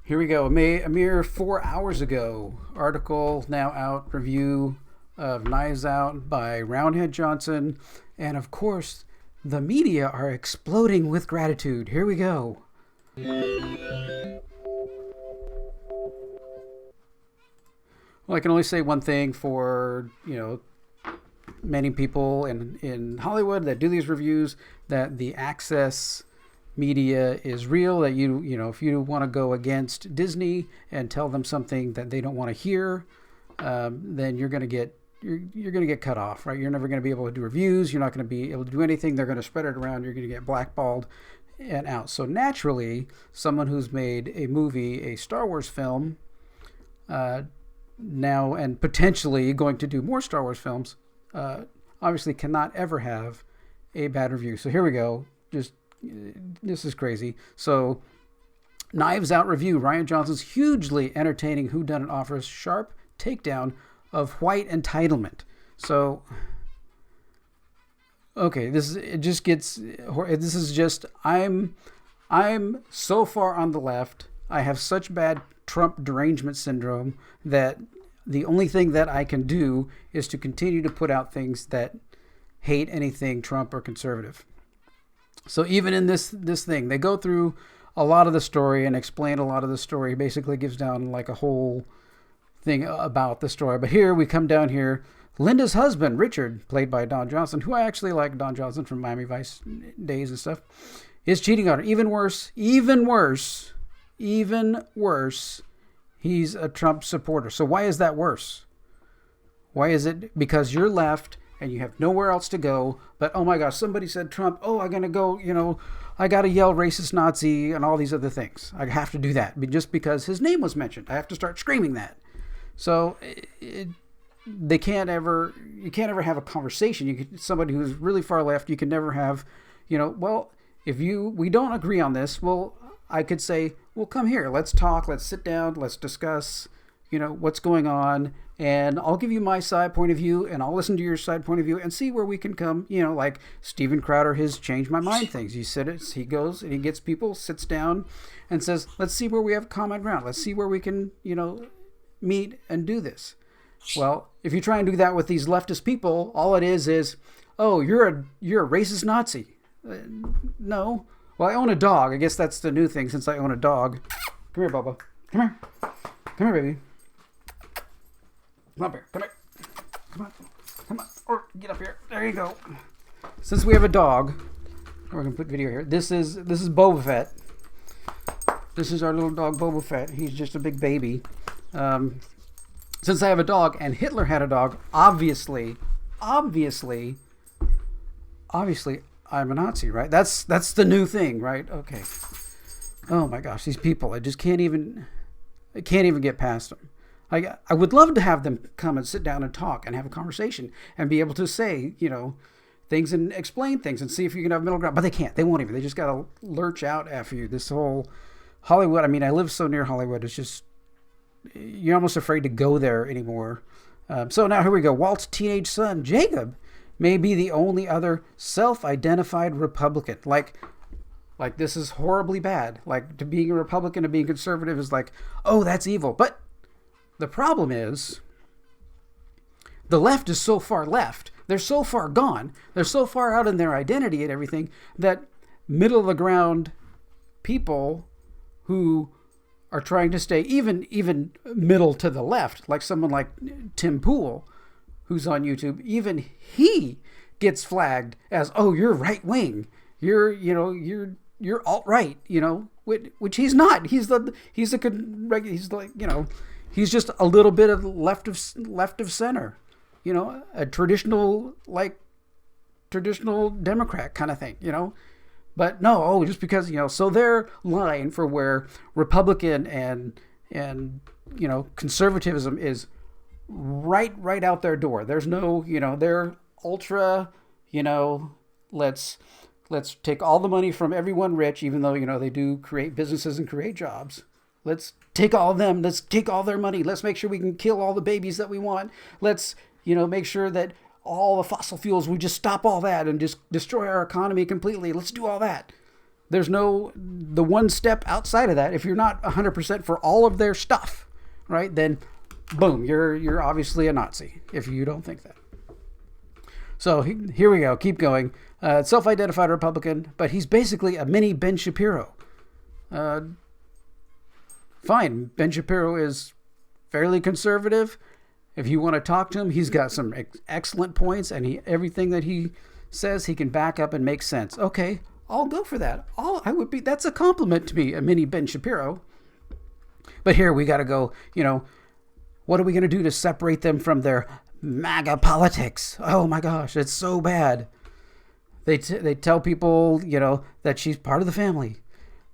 Here we go. A mere 4 hours ago, article now out, review of Knives Out by Roundhead Johnson. And of course, the media are exploding with gratitude. Here we go. Well, I can only say one thing for, many people in Hollywood that do these reviews, that the access media is real, that if you want to go against Disney and tell them something that they don't want to hear, then you're going to get cut off, right? You're never going to be able to do reviews. You're not going to be able to do anything. They're going to spread it around. You're going to get blackballed and out. So naturally, someone who's made a movie, a Star Wars film, now and potentially going to do more Star Wars films, obviously cannot ever have a bad review. So here we go. This is crazy. So, Knives Out review. Rian Johnson's hugely entertaining whodunit offers sharp takedown of white entitlement. So, okay, I'm so far on the left. I have such bad Trump derangement syndrome that the only thing that I can do is to continue to put out things that hate anything Trump or conservative. So even in this thing, they go through a lot of the story and explain a lot of the story. Basically gives down like a whole thing about the story. But here we come down here. Linda's husband, Richard, played by Don Johnson, who I actually like Don Johnson from Miami Vice days and stuff, is cheating on her. Even worse, he's a Trump supporter. So why is that worse? Why is it? Because you're left and you have nowhere else to go. But, oh my gosh, somebody said Trump, I'm going to go, I got to yell racist Nazi and all these other things. I have to do that just because his name was mentioned. I have to start screaming that. So you can't ever have a conversation. Somebody who's really far left, you can never have, if we don't agree on this, well, I could say, well, come here, let's talk, let's sit down, let's discuss, what's going on, and I'll give you my side point of view, and I'll listen to your side point of view, and see where we can come, like Steven Crowder, his change my mind things. He goes and he gets people, sits down, and says, let's see where we have common ground. Let's see where we can, meet and do this. Well, if you try and do that with these leftist people, all it is, oh, you're a racist Nazi. No. Well, I own a dog. I guess that's the new thing since I own a dog. Come here, Bubba. Come here. Come here, baby. Come up here. Come here. Come on. Or get up here. There you go. Since we have a dog, we're going to put video here. This is Boba Fett. This is our little dog, Boba Fett. He's just a big baby. Since I have a dog and Hitler had a dog, obviously, I'm a Nazi, right? That's the new thing, right? Okay. Oh my gosh, these people, I just can't even get past them. I would love to have them come and sit down and talk and have a conversation and be able to say, things and explain things and see if you can have middle ground. But they can't. They won't even. They just got to lurch out after you. This whole Hollywood, I mean, I live so near Hollywood, it's just, you're almost afraid to go there anymore. So now here we go. Walt's teenage son, Jacob, may be the only other self-identified Republican. Like this is horribly bad. Like, to being a Republican and being conservative is like, oh, that's evil. But the problem is, the left is so far left. They're so far gone. They're so far out in their identity and everything that middle of the ground people who are trying to stay even middle to the left, like someone like Tim Pool, who's on YouTube, even he gets flagged as, oh, you're right wing, you're alt-right, which he's not. He's just a little bit of left of center, a traditional Democrat kind of thing, But no, just because, so their line for where Republican and conservatism is right out their door. There's no, they're ultra, let's take all the money from everyone rich, even though, they do create businesses and create jobs. Let's take all of them. Let's take all their money. Let's make sure we can kill all the babies that we want. Let's, make sure that all the fossil fuels, we just stop all that and just destroy our economy completely. Let's do all that. There's no the one step outside of that. If you're not 100% for all of their stuff, right? Then, boom, you're obviously a Nazi if you don't think that. So here we go. Keep going. Self-identified Republican, but he's basically a mini Ben Shapiro. Fine. Ben Shapiro is fairly conservative. If you want to talk to him, he's got some excellent points, and everything that he says he can back up and make sense. Okay, I'll go for that. That's a compliment to me, a mini Ben Shapiro. But here we got to go, what are we going to do to separate them from their MAGA politics? Oh my gosh, it's so bad. They tell people, that she's part of the family.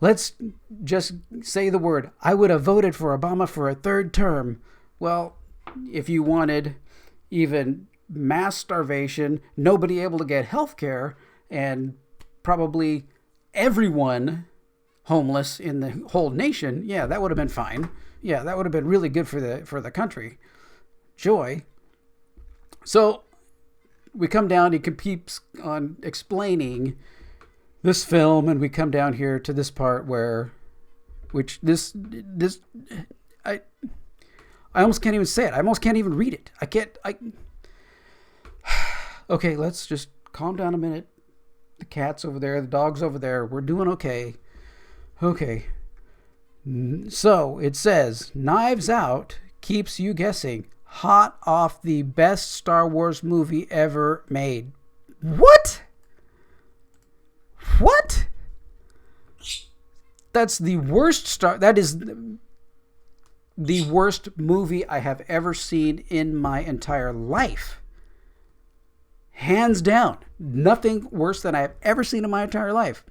Let's just say the word. I would have voted for Obama for a third term. Well, if you wanted even mass starvation, nobody able to get health care, and probably everyone homeless in the whole nation, yeah, that would have been fine. Yeah, that would have been really good for the country. Joy. So we come down, he keeps on explaining this film, and we come down here to this part I almost can't even say it. I almost can't even read it. Okay, let's just calm down a minute. The cat's over there, the dog's over there. We're doing okay. Okay. So it says, Knives Out keeps you guessing. Hot off the best Star Wars movie ever made. What? What? That's the worst that is the worst movie I have ever seen in my entire life. Hands down. Nothing worse than I have ever seen in my entire life.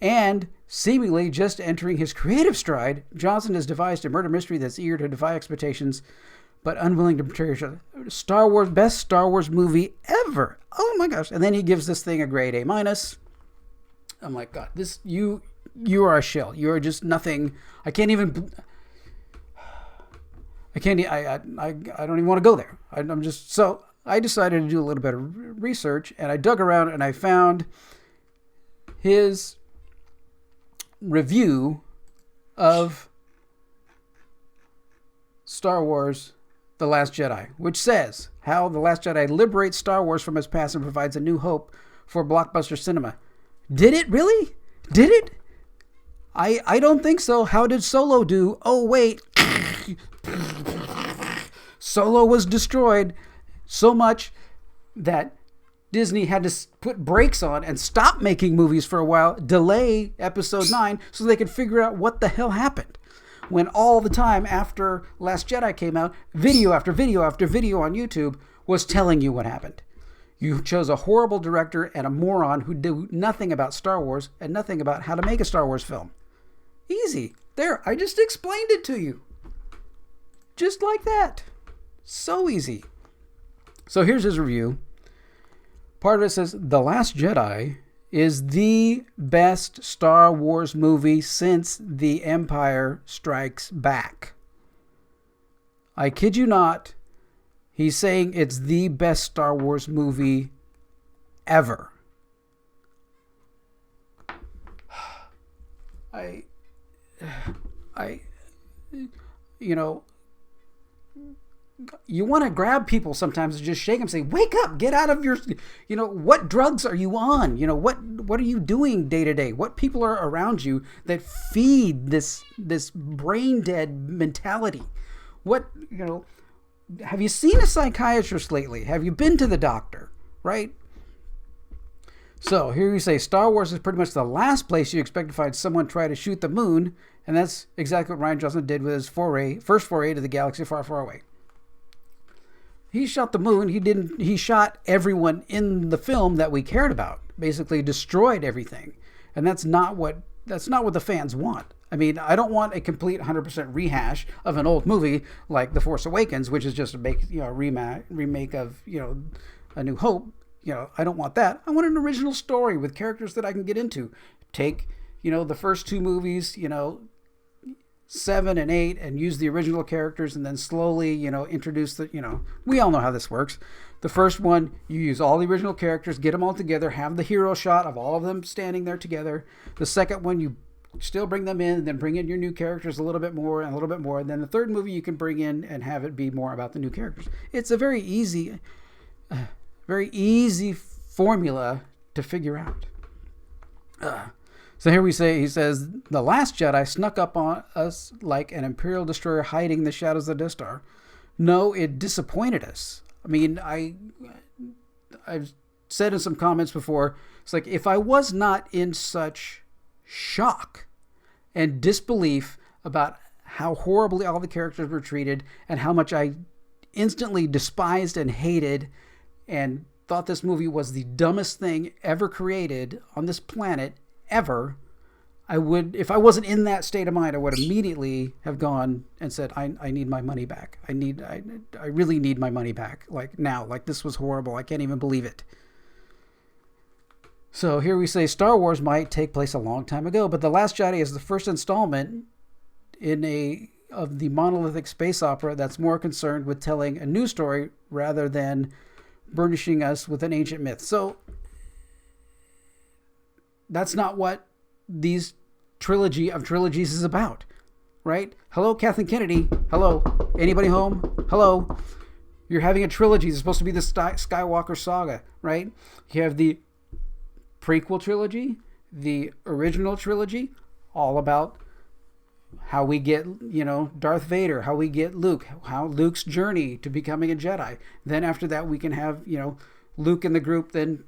And seemingly just entering his creative stride, Johnson has devised a murder mystery that's eager to defy expectations, but unwilling to betray each other. Star Wars, best Star Wars movie ever. Oh my gosh. And then he gives this thing a grade A-. I'm like, God, you are a shill. You are just nothing. I don't even want to go there. So I decided to do a little bit of research, and I dug around and I found his review of Star Wars The Last Jedi, which says how The Last Jedi liberates Star Wars from its past and provides a new hope for blockbuster cinema. Did it really? Did it? I don't think so. How did Solo do? Oh, wait. Solo was destroyed so much that Disney had to put brakes on and stop making movies for a while, delay episode 9 so they could figure out what the hell happened. When all the time after Last Jedi came out, video after video after video on YouTube was telling you what happened. You chose a horrible director and a moron who knew nothing about Star Wars and nothing about how to make a Star Wars film. Easy. There, I just explained it to you. Just like that. So easy. So here's his review. Part of it says, The Last Jedi is the best Star Wars movie since The Empire Strikes Back. I kid you not. He's saying it's the best Star Wars movie ever. You want to grab people sometimes and just shake them and say, wake up, get out of your, what drugs are you on? What are you doing day to day? What people are around you that feed this brain dead mentality? Have you seen a psychiatrist lately? Have you been to the doctor? Right? So here you say Star Wars is pretty much the last place you expect to find someone try to shoot the moon. And that's exactly what Rian Johnson did with his first foray to the galaxy far, far away. He shot the moon. He shot everyone in the film that we cared about. Basically destroyed everything. And that's not what the fans want. I mean, I don't want a complete 100% rehash of an old movie like The Force Awakens, which is just a remake of, A New Hope. I don't want that. I want an original story with characters that I can get into. Take, the first two movies, 7 and 8 and use the original characters and then slowly, introduce we all know how this works. The first one, you use all the original characters, get them all together, have the hero shot of all of them standing there together. The second one, you still bring them in and then bring in your new characters a little bit more and a little bit more. And then the third movie you can bring in and have it be more about the new characters. It's a very easy formula to figure out. So here he says, the Last Jedi snuck up on us like an Imperial destroyer hiding in the shadows of the Death Star. No, it disappointed us. I mean, I've said in some comments before, it's like, if I was not in such shock and disbelief about how horribly all the characters were treated and how much I instantly despised and hated and thought this movie was the dumbest thing ever created on this planet ever, if I wasn't in that state of mind, I would immediately have gone and said, I need my money back. I really need my money back. Like now, like this was horrible. I can't even believe it. So here we say Star Wars might take place a long time ago, but The Last Jedi is the first installment of the monolithic space opera that's more concerned with telling a new story rather than burnishing us with an ancient myth. So that's not what these trilogy of trilogies is about, right? Hello, Kathleen Kennedy. Hello. Anybody home? Hello. You're having a trilogy. It's supposed to be the Skywalker saga, right? You have the prequel trilogy, the original trilogy, all about how we get, Darth Vader, how we get Luke, how Luke's journey to becoming a Jedi. Then after that, we can have, Luke and the group then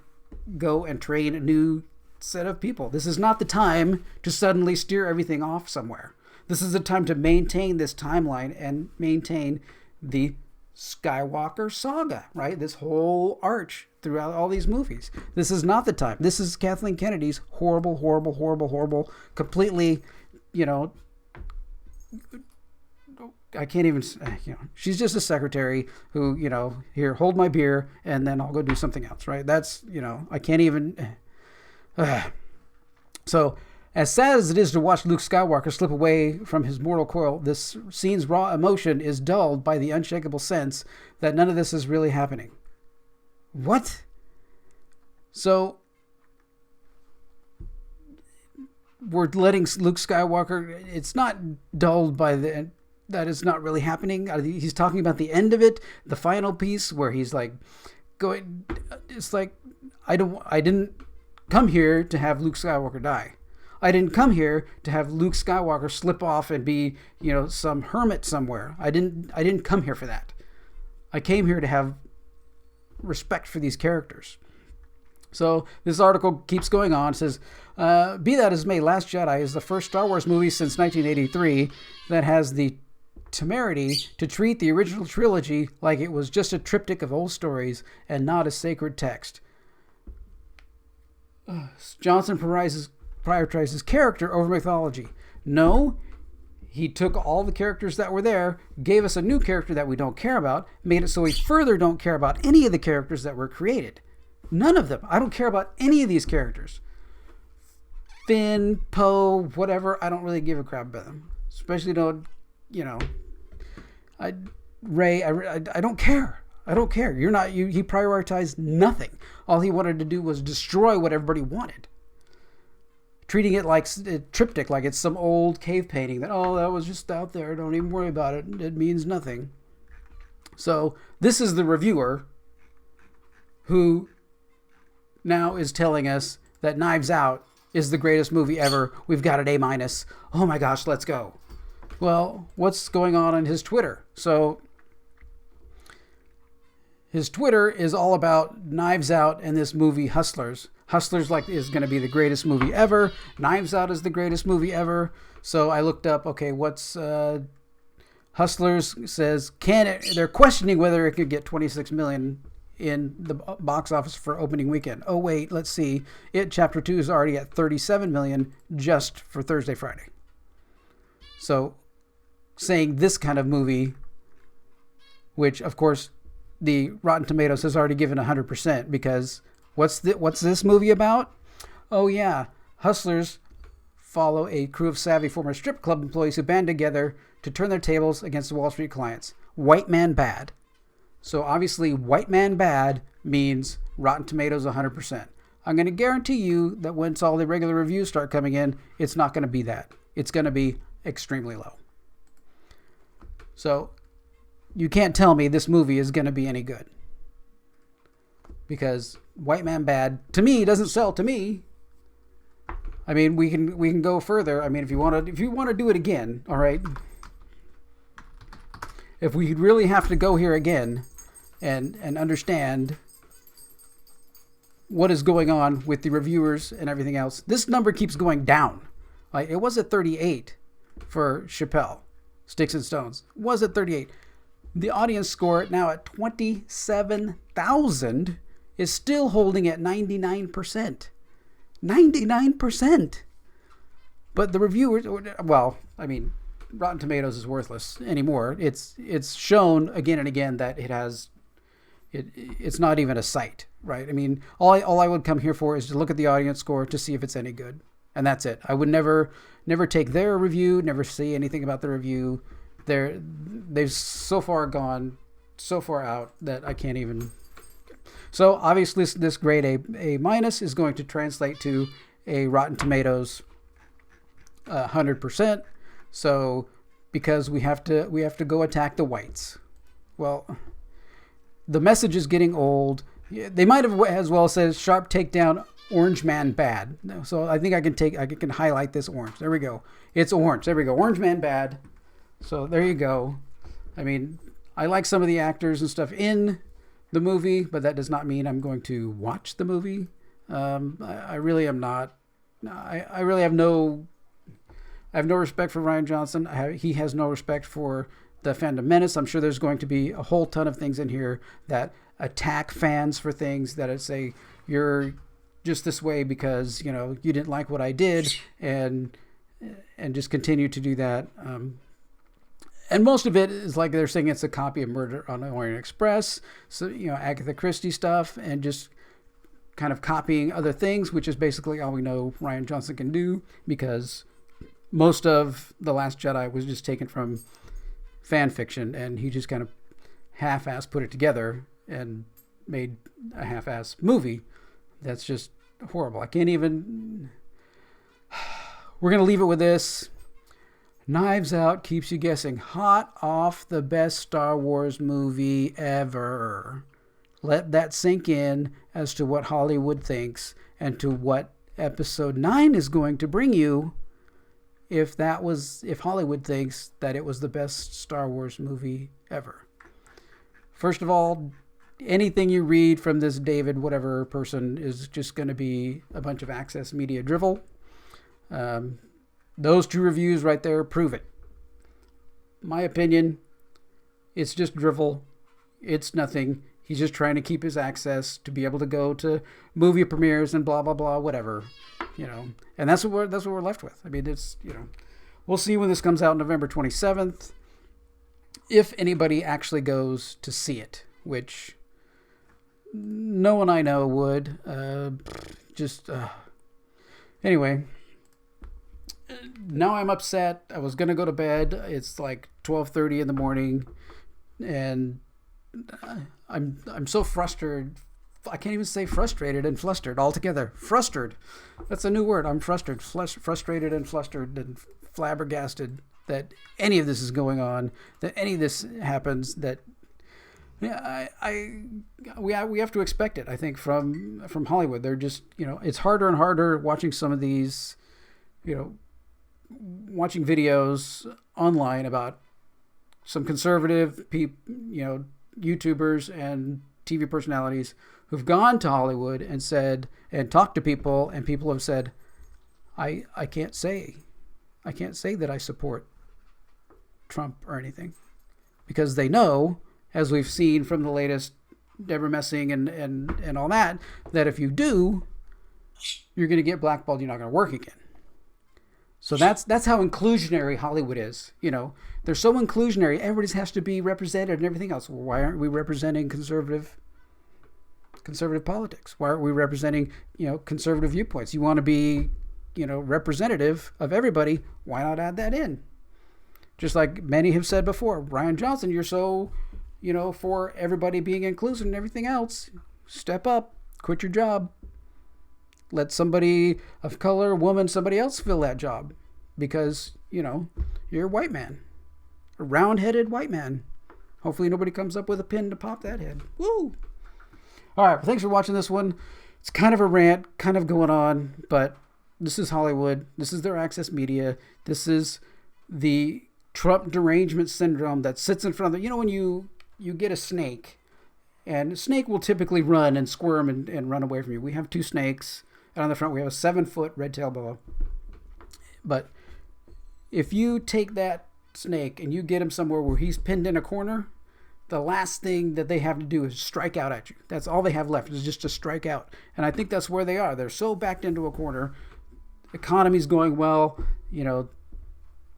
go and train a new set of people. This is not the time to suddenly steer everything off somewhere. This is the time to maintain this timeline and maintain the Skywalker saga, right? This whole arch throughout all these movies. This is not the time. This is Kathleen Kennedy's horrible, completely, I can't even, she's just a secretary who, here, hold my beer and then I'll go do something else, right? That's, I can't even. So, as sad as it is to watch Luke Skywalker slip away from his mortal coil, this scene's raw emotion is dulled by the unshakable sense that none of this is really happening. What? So, we're letting Luke Skywalker, it's not dulled by that it's not really happening. He's talking about the end of it, the final piece where he's like going, it's like, I didn't come here to have Luke Skywalker die. I didn't come here to have Luke Skywalker slip off and be, some hermit somewhere. I didn't come here for that. I came here to have respect for these characters. So this article keeps going on. It says, be that as may, Last Jedi is the first Star Wars movie since 1983 that has the temerity to treat the original trilogy like it was just a triptych of old stories and not a sacred text. Johnson prioritizes character over mythology. No, he took all the characters that were there, gave us a new character that we don't care about, made it so we further don't care about any of the characters that were created. None of them. I don't care about any of these characters. Finn, Poe, whatever, I don't really give a crap about them. Especially Rey, I don't care. I don't care. He prioritized nothing. All he wanted to do was destroy what everybody wanted. Treating it like a triptych, like it's some old cave painting that was just out there. Don't even worry about it. It means nothing. So this is the reviewer who now is telling us that Knives Out is the greatest movie ever. We've got an A-. Oh my gosh, let's go. Well, what's going on his Twitter? So his Twitter is all about Knives Out and this movie Hustlers. Hustlers is going to be the greatest movie ever. Knives Out is the greatest movie ever. So I looked up, okay, what's Hustlers says, they're questioning whether it could get 26 million in the box office for opening weekend. Oh wait, let's see. Chapter 2 is already at 37 million just for Thursday, Friday. So saying this kind of movie, which of course the Rotten Tomatoes has already given 100%, because what's this movie about? Oh yeah, Hustlers follow a crew of savvy former strip club employees who band together to turn their tables against the Wall Street clients. White man bad. So obviously, white man bad means Rotten Tomatoes 100%. I'm going to guarantee you that once all the regular reviews start coming in, it's not going to be that. It's going to be extremely low. So you can't tell me this movie is going to be any good. Because white man bad, to me, doesn't sell to me. I mean, we can go further. I mean, if you want to do it again, all right. If we really have to go here again and understand what is going on with the reviewers and everything else, this number keeps going down. Like, it was at 38 for Chappelle, Sticks and Stones. It was at 38. The audience score now at 27,000 is still holding at 99%. 99%. But the reviewers, well, I mean, Rotten Tomatoes is worthless anymore. It's shown again and again that it's not even a site, right? I mean, all I would come here for is to look at the audience score to see if it's any good, and that's it. I would never take their review, never see anything about the review. They've so far gone so far out that I can't even. So obviously, this grade A minus is going to translate to a Rotten Tomatoes 100%. So because we have to go attack the whites. Well, the message is getting old. They might have as well said sharp takedown, orange man bad. So I think I can highlight this orange. There we go. It's orange. There we go. Orange man bad. So there you go. I mean, I like some of the actors and stuff in the movie, but that does not mean I'm going to watch the movie. I really am not. I really have no. I have no respect for Rian Johnson. He has no respect for the Phantom Menace. I'm sure there's going to be a whole ton of things in here that attack fans for things that say you're just this way because you didn't like what I did, and just continue to do that. And most of it is like they're saying it's a copy of Murder on the Orient Express, so Agatha Christie stuff, and just kind of copying other things, which is basically all we know Rian Johnson can do, because most of The Last Jedi was just taken from fan fiction, and he just kind of half-ass put it together and made a half-ass movie that's just horrible. I can't even. We're going to leave it with this. Knives Out keeps you guessing. Hot off the best Star Wars movie ever. Let that sink in as to what Hollywood thinks and to what Episode 9 is going to bring you if Hollywood thinks that it was the best Star Wars movie ever. First of all, anything you read from this David whatever person is just going to be a bunch of Access Media drivel. Those two reviews right there prove it. My opinion, it's just drivel. It's nothing. He's just trying to keep his access to be able to go to movie premieres and blah, blah, blah, whatever. And that's what we're left with. I mean, it's, we'll see when this comes out November 27th. If anybody actually goes to see it, which no one I know would. Anyway. Now I'm upset. I was going to go to bed. It's like 12:30 in the morning, and I'm so frustrated. I can't even say frustrated and flustered altogether. Frustrated. That's a new word. I'm frustrated. Frustrated and flustered and flabbergasted that any of this is going on, that any of this happens, that we have to expect it, I think, from Hollywood. They're just, it's harder and harder watching some of these, watching videos online about some conservative YouTubers and TV personalities who've gone to Hollywood and said, and talked to people, and people have said, I can't say that I support Trump or anything, because they know, as we've seen from the latest Deborah Messing and all that if you do, you're going to get blackballed. You're not going to work again. So that's how inclusionary Hollywood is. They're so inclusionary. Everybody has to be represented and everything else. Well, why aren't we representing conservative politics? Why aren't we representing, conservative viewpoints? You want to be, representative of everybody, why not add that in? Just like many have said before, Ryan Johnson, you're so, for everybody being inclusive and everything else. Step up, quit your job. Let somebody of color, woman, somebody else fill that job because, you're a white man, a round-headed white man. Hopefully nobody comes up with a pin to pop that head. Woo! All right, well, thanks for watching this one. It's kind of a rant, kind of going on, but this is Hollywood. This is their access media. This is the Trump Derangement Syndrome that sits in front of them. When you get a snake, and a snake will typically run and squirm and run away from you. We have 2 snakes, and on the front we have a 7-foot red-tailed boa. But if you take that snake and you get him somewhere where he's pinned in a corner, the last thing that they have to do is strike out at you. That's all they have left, is just to strike out. And I think that's where they are. They're so backed into a corner. Economy's going well.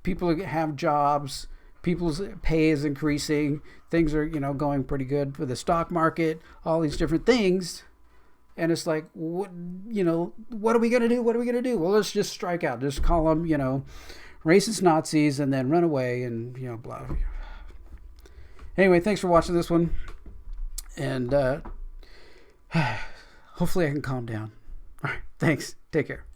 People have jobs. People's pay is increasing. Things are, going pretty good for the stock market. All these different things. And it's like, what are we going to do? What are we going to do? Well, let's just strike out. Just call them, racist Nazis and then run away and, blah. Anyway, thanks for watching this one. And hopefully I can calm down. All right, thanks. Take care.